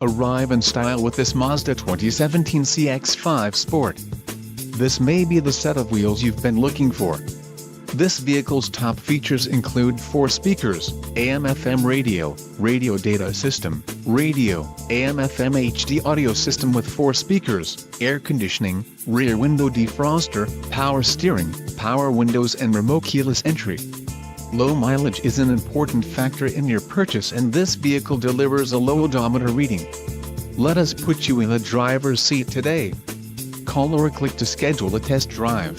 Arrive in style with this Mazda 2017 CX-5 Sport. This may be the set of wheels you've been looking for. This vehicle's top features include 4 speakers, AM/FM radio, radio data system, radio, AM/FM HD audio system with 4 speakers, air conditioning, rear window defroster, power steering, power windows and remote keyless entry. Low mileage is an important factor in your purchase, and this vehicle delivers a low odometer reading. Let us put you in the driver's seat today. Call or click to schedule a test drive.